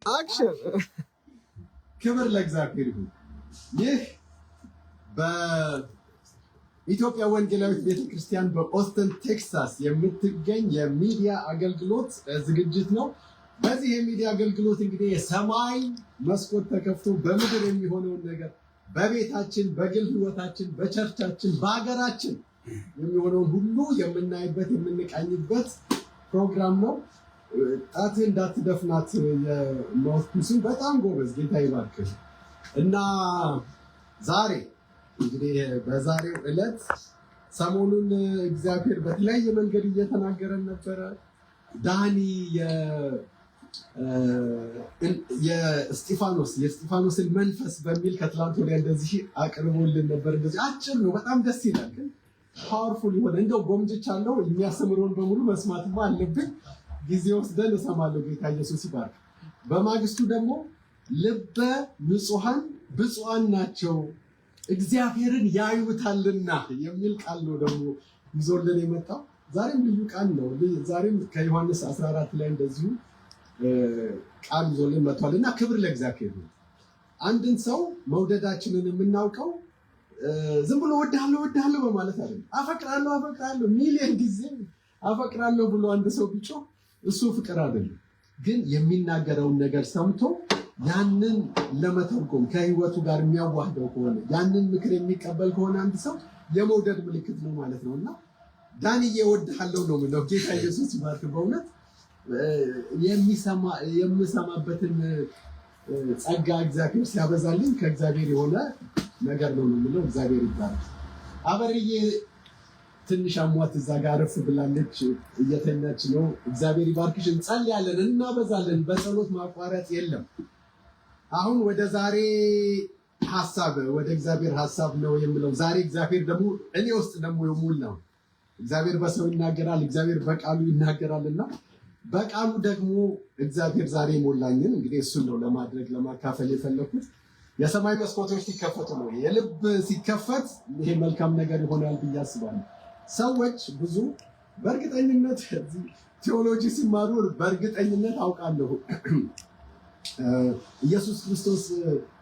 አክሽን ክብር ለእግዚአብሔር ይሁን። ይህ በኢትዮጵያ ወንጌላዊት ቤተክርስቲያን በኦስተን ቴክሳስ የምትገኝ የሚዲያ አገልግሎት ዝግጅት ነው። በዚህ የሚዲያ አገልግሎት እንግዲህ የሰማይ መስኮት ተከፍቶ በምድር የሚሆነውን ነገር በቤታችን፣ በግል ህይወታችን፣ በቸርቻችን፣ በሀገራችን የሚሆነውን ሁሉ የምናይበት የምንቃኝበት ፕሮግራም ነው። ጣትህ እንዳትደፍናት የማውስፒሱን በጣም ጎበዝ፣ ጌታ ይባርክህ። እና ዛሬ እንግዲህ በዛሬው ዕለት ሰሞኑን እግዚአብሔር በተለያየ መንገድ እየተናገረን ነበረ። ዳኒ የእስጢፋኖስን መንፈስ በሚል ከትላንት ወዲያ እንደዚህ አቅርቦልን ነበር። እንደዚህ አጭር ነው፣ በጣም ደስ ይላል፣ ግን ፓወርፉል የሆነ እንደው ጎምጅቻለሁ። የሚያስተምረውን በሙሉ መስማትማ አለብን። ጊዜ ወስደን እሰማለሁ። ጌታ ኢየሱስ ይባርክ። በማግስቱ ደግሞ ልበ ንጹሐን ብፁዓን ናቸው እግዚአብሔርን ያዩታልና የሚል ቃል ነው ደግሞ ይዞልን የመጣው። ዛሬም ልዩ ቃል ነው። ዛሬም ከዮሐንስ 14 ላይ እንደዚሁ ቃል ይዞልን መጥቷል እና ክብር ለእግዚአብሔር ነው። አንድን ሰው መውደዳችንን የምናውቀው ዝም ብሎ ወድሃለሁ በማለት አይደለም። አፈቅራለሁ ሚሊዮን ጊዜ አፈቅራለሁ ብሎ አንድ ሰው ቢጮህ እሱ ፍቅር አይደለም። ግን የሚናገረውን ነገር ሰምቶ ያንን ለመተርጎም ከህይወቱ ጋር የሚያዋህደው ከሆነ ያንን ምክር የሚቀበል ከሆነ አንድ ሰው የመውደድ ምልክት ነው ማለት ነው። እና ዳንዬ እወድሃለሁ ነው የምለው። ጌታ ኢየሱስ ይባርክ። በእውነት የምሰማበትን ጸጋ እግዚአብሔር ሲያበዛልኝ ከእግዚአብሔር የሆነ ነገር ነው የምለው። እግዚአብሔር ይባርክ። አበርዬ ትንሽ አሟት እዛ ጋር አረፍ ብላለች፣ እየተኛች ነው። እግዚአብሔር ይባርክሽ። እንጸልያለን፣ እናበዛለን። በጸሎት ማቋረጥ የለም። አሁን ወደ ዛሬ ሐሳብ ወደ እግዚአብሔር ሐሳብ ነው የምለው። ዛሬ እግዚአብሔር ደግሞ እኔ ውስጥ ደግሞ የሞላው እግዚአብሔር በሰው ይናገራል፣ እግዚአብሔር በቃሉ ይናገራልና በቃሉ ደግሞ እግዚአብሔር ዛሬ የሞላኝን እንግዲህ እሱን ነው ለማካፈል የፈለኩት። የሰማይ መስኮቶች ሲከፈቱ ነው። የልብ ሲከፈት ይሄ መልካም ነገር ይሆናል ብዬ አስባለሁ። ሰዎች ብዙ በእርግጠኝነት ቴዎሎጂ ሲማሩ በእርግጠኝነት አውቃለሁ ኢየሱስ ክርስቶስ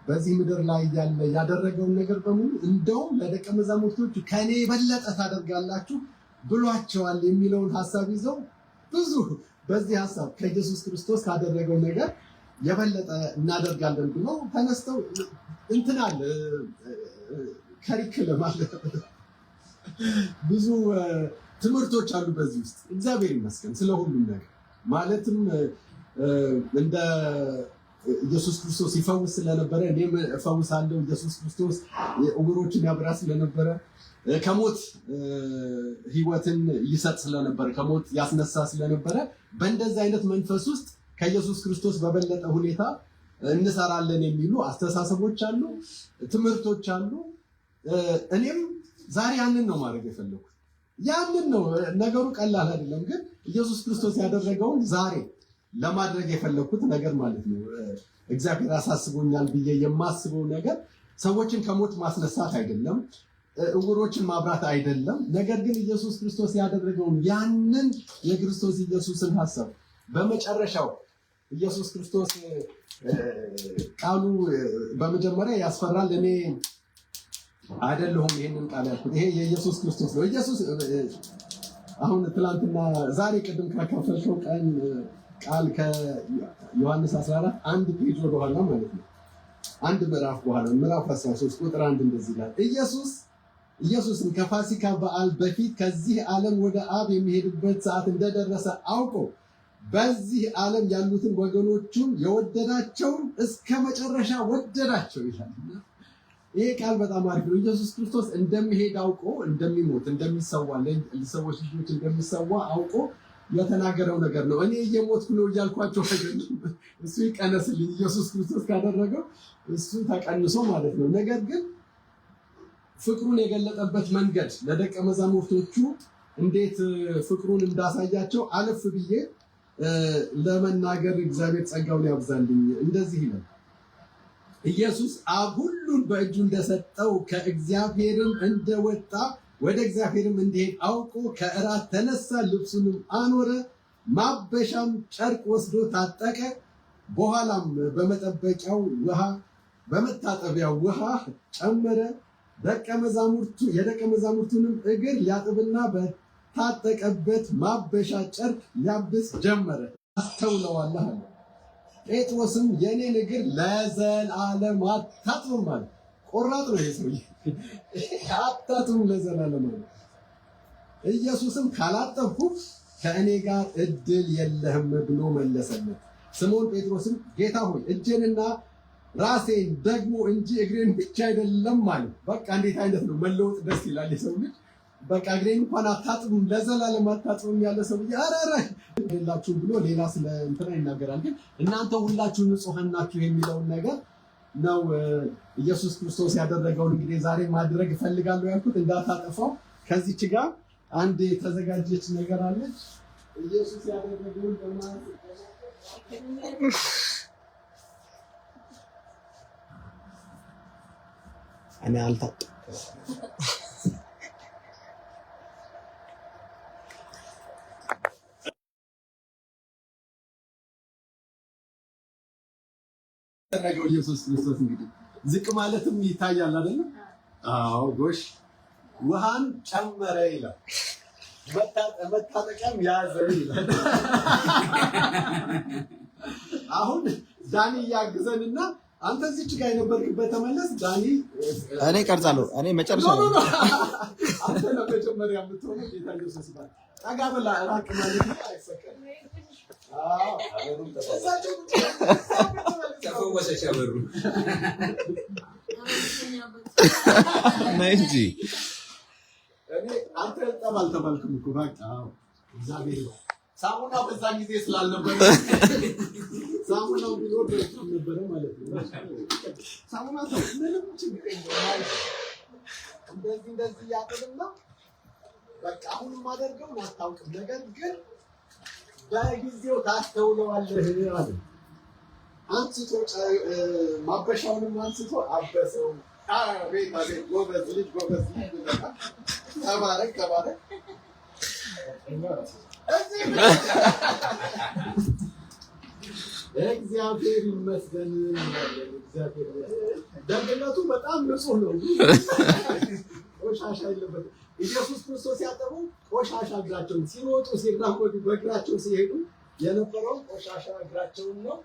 በዚህ ምድር ላይ ያለ ያደረገውን ነገር በሙሉ እንደውም ለደቀ መዛሙርቶቹ ከኔ የበለጠ ታደርጋላችሁ ብሏቸዋል የሚለውን ሐሳብ ይዘው ብዙ በዚህ ሐሳብ ከኢየሱስ ክርስቶስ ካደረገው ነገር የበለጠ እናደርጋለን ብለው ተነስተው እንትናል ከሪክለም ማለት ብዙ ትምህርቶች አሉ በዚህ ውስጥ። እግዚአብሔር ይመስገን ስለ ሁሉም ነገር። ማለትም እንደ ኢየሱስ ክርስቶስ ይፈውስ ስለነበረ እኔም እፈውሳለሁ፣ ኢየሱስ ክርስቶስ ዕውሮችን ያበራ ስለነበረ፣ ከሞት ህይወትን ይሰጥ ስለነበረ፣ ከሞት ያስነሳ ስለነበረ በእንደዚህ አይነት መንፈስ ውስጥ ከኢየሱስ ክርስቶስ በበለጠ ሁኔታ እንሰራለን የሚሉ አስተሳሰቦች አሉ፣ ትምህርቶች አሉ። እኔም ዛሬ ያንን ነው ማድረግ የፈለኩት። ያንን ነው። ነገሩ ቀላል አይደለም፣ ግን ኢየሱስ ክርስቶስ ያደረገውን ዛሬ ለማድረግ የፈለኩት ነገር ማለት ነው። እግዚአብሔር አሳስቦኛል ብዬ የማስበው ነገር ሰዎችን ከሞት ማስነሳት አይደለም፣ ዕውሮችን ማብራት አይደለም። ነገር ግን ኢየሱስ ክርስቶስ ያደረገውን ያንን የክርስቶስ ኢየሱስን ሐሳብ በመጨረሻው ኢየሱስ ክርስቶስ ቃሉ በመጀመሪያ ያስፈራል። እኔ አይደለሁም ይሄንን ቃል ያልኩት፣ ይሄ የኢየሱስ ክርስቶስ ነው። ኢየሱስ አሁን ትላንትና ዛሬ ቅድም ካካፈልከው ቃል ከዮሐንስ 14 አንድ ፔጅ ወደኋላ ማለት ነው፣ አንድ ምዕራፍ በኋላ ምዕራፍ 13 ቁጥር 1 እንደዚህ ይላል። ኢየሱስም ከፋሲካ በዓል በፊት ከዚህ ዓለም ወደ አብ የሚሄድበት ሰዓት እንደደረሰ አውቆ በዚህ ዓለም ያሉትን ወገኖቹን የወደዳቸውን እስከ መጨረሻ ወደዳቸው ይላል። ይሄ ቃል በጣም አሪፍ ነው። ኢየሱስ ክርስቶስ እንደሚሄድ አውቆ እንደሚሞት እንደሚሰዋ ለሰዎች ልጆች እንደሚሰዋ አውቆ የተናገረው ነገር ነው። እኔ እየሞትኩ ነው እያልኳቸው አይደለም። እሱ ይቀነስልኝ። ኢየሱስ ክርስቶስ ካደረገው እሱ ተቀንሶ ማለት ነው። ነገር ግን ፍቅሩን የገለጠበት መንገድ ለደቀ መዛሙርቶቹ እንዴት ፍቅሩን እንዳሳያቸው አለፍ ብዬ ለመናገር እግዚአብሔር ጸጋውን ያብዛልኝ። እንደዚህ ይላል። ኢየሱስ አብ ሁሉን በእጁ እንደሰጠው ከእግዚአብሔርም እንደወጣ ወደ እግዚአብሔርም እንዲሄድ አውቆ ከእራት ተነሳ፣ ልብሱንም አኖረ፣ ማበሻም ጨርቅ ወስዶ ታጠቀ፣ በኋላም በመጠበቂያው ውሃ በመታጠቢያው ውሃ ጨመረ። የደቀ መዛሙርቱንም እግር ያጥብና በታጠቀበት ማበሻ ጨርቅ ያብስ ጀመረ። አስተውለዋለህ አለ። ጴጥሮስም የኔን እግር ለዘላለም አታጥብም አለ። ቆራጥ ነው ይሄ ሰውዬ። አታጥብም ለዘላለም አለ። ኢየሱስም ካላጠብኩህ ከእኔ ጋር እድል የለህም ብሎ መለሰለት። ስምዖን ጴጥሮስም ጌታ ሆይ እጄንና ራሴን ደግሞ እንጂ እግሬን ብቻ አይደለም አለ። በቃ እንዴት አይነት ነው መለወጥ! ደስ ይላል። የሰው ልጅ በቃ እግሬን እንኳን አታጥብም ለዘላለም አታጥብም ያለ ሰው አረረ የላችሁ ብሎ ሌላ ስለ እንትና ይናገራል። ግን እናንተ ሁላችሁ ንጹሐን ናችሁ የሚለውን ነገር ነው ኢየሱስ ክርስቶስ ያደረገውን እንግዲህ ዛሬ ማድረግ እፈልጋለሁ ያልኩት እንዳታጠፋው። ከዚች ጋር አንድ የተዘጋጀች ነገር አለች። ኢየሱስ ያደረገውን እኔ አልታጠብኩም ያደረገው ኢየሱስ ክርስቶስ እንግዲህ ዝቅ ማለትም ይታያል አይደል? አዎ ጎሽ ውሃን ጨመረ ይላል። መታጠቂያም ያዘ ይላል። አሁን ዳኒ ያግዘንና አንተ እዚች ጋር የነበርክበት ተመለስ። ዳኒ እኔ ቀርጻለሁ። እኔ መጨረሻ አንተ ነው መጀመሪያ የምትሆነው። ጌታ ኢየሱስ ይባል። ጠጋ ብላ ራቅ ማለት ነው። አይፈቀድም። እንጂ እኔ አንተ ጠብ አልተባልክም እኮ በቃ እግዚአብሔር ነው። ሳሙና በዛ ጊዜ ስላልነበረ ሳሙናው ቢኖር በጣም ነበረ ማለት ነው። ሳሙና ሰው ምንም ችግር የለውም። እንደዚህ ያጥብና በቃ አሁን ማደርገው አታውቅም፣ ነገር ግን በጊዜው ታስተውለዋለህ አለ። አንስቶ ማበሻውንም አንስቶ አበሰው። አቤት አቤት! ጎበዝ ልጅ ጎበዝ ልጅ! ተባረክ ተባረክ! እግዚአብሔር ይመስገን። ደግነቱ በጣም ንጹህ ነው፣ ቆሻሻ የለበትም። ኢየሱስ ክርስቶስ ያጠቡ ቆሻሻ እግራቸውን ሲሮጡ ሲራመዱ በእግራቸው ሲሄዱ የነበረውን ቆሻሻ እግራቸውን ነው።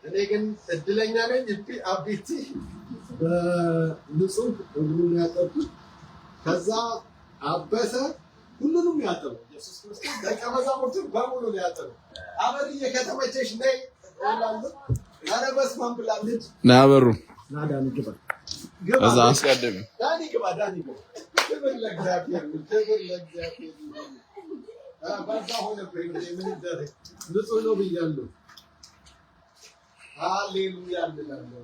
እኔ ግን እድለኛ ነኝ። አቤቲ በንጹህ እግሩን ያጠቡት። ከዛ አበሰ፣ ሁሉንም ያጠቡ። ኢየሱስ ክርስቶስ ደቀ መዛሙርቱን በሙሉ ነው ያጠቡ። አበርዬ ከተመቸሽ ነይ እላለሁ። ኧረ በስመ አብ ብላለች። ና በሩ ና ዳኒ ግባ፣ እዛ አስቀድም። ዳኒ ግባ፣ ዳኒ ግባ። ክብር ለእግዚአብሔር፣ ክብር ለእግዚአብሔር። በዛ ሆነብኝ። ምን ይደረግ፣ ንጹህ ነው ብያለሁ። ሃሌሉያ እንላለሁ።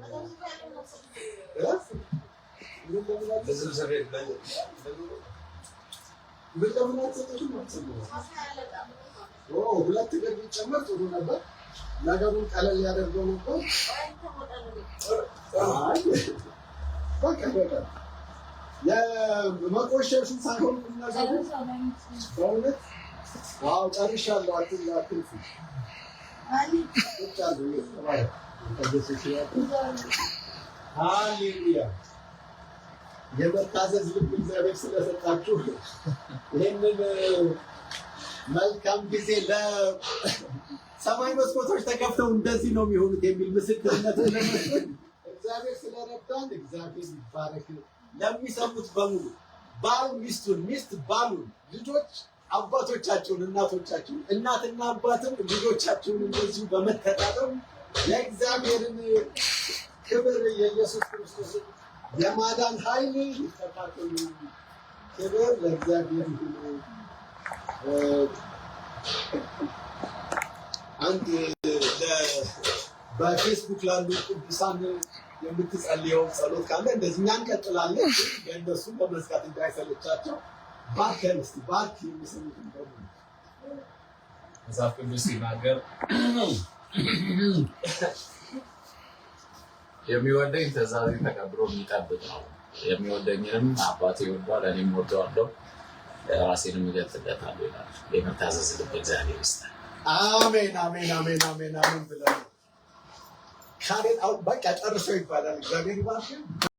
ሁለት እግር ቢጨመር ጥሩ ነበር። ነገሩን ቀለል ያደርገው ነበር። በቃ የመቆሸሹ ሳይሆን ነገሩ በእውነት ጨርሻለሁ። አትልፉ ሃሌሉያ። የመታዘዝ ልብ እግዚአብሔር ስለሰጣችሁ ይህንን መልካም ጊዜ ለሰማይ መስኮቶች ተከፍተው እንደዚህ ነው የሚሆኑት የሚል ምስክርነት ለመስጠት እግዚአብሔር ስለረዳን እግዚአብሔር ይባረክ። ለሚሰሙት በሙሉ ባል ሚስቱን፣ ሚስት ባሉን፣ ልጆች አባቶቻቸውን፣ እናቶቻቸውን፣ እናትና አባትም ልጆቻቸውን እንደዚሁ በመተጣጠም የእግዚአብሔርን ክብር የኢየሱስ ክርስቶስን የማዳን ኃይል ይተካከሉ። ክብር ለእግዚአብሔር ይሁን። አንድ በፌስቡክ ላሉ ቅዱሳን የምትጸልየው ጸሎት ካለ እንደዚህ እኛ እንቀጥላለን። የእነሱን በመዝጋት እንዳይሰለቻቸው ባርከን እስቲ ባርክ የሚሰሙትን በሙሉ መጽሐፍ ቅዱስ ሲናገር የሚወደኝ ትእዛዜን ተቀብሎ የሚጠብቅ ነው። የሚወደኝንም አባቴ ይወደዋል፣ እኔም እወደዋለሁ፣ ራሴንም እገልጥለታለሁ ይላል። የመታዘዝ ልብ እግዚአብሔር ይስጠን። አሜን አሜን አሜን አሜን አሜን ብለን ካሌብ አሁን በቃ ጨርሰው ይባላል። እግዚአብሔር ይባርክ።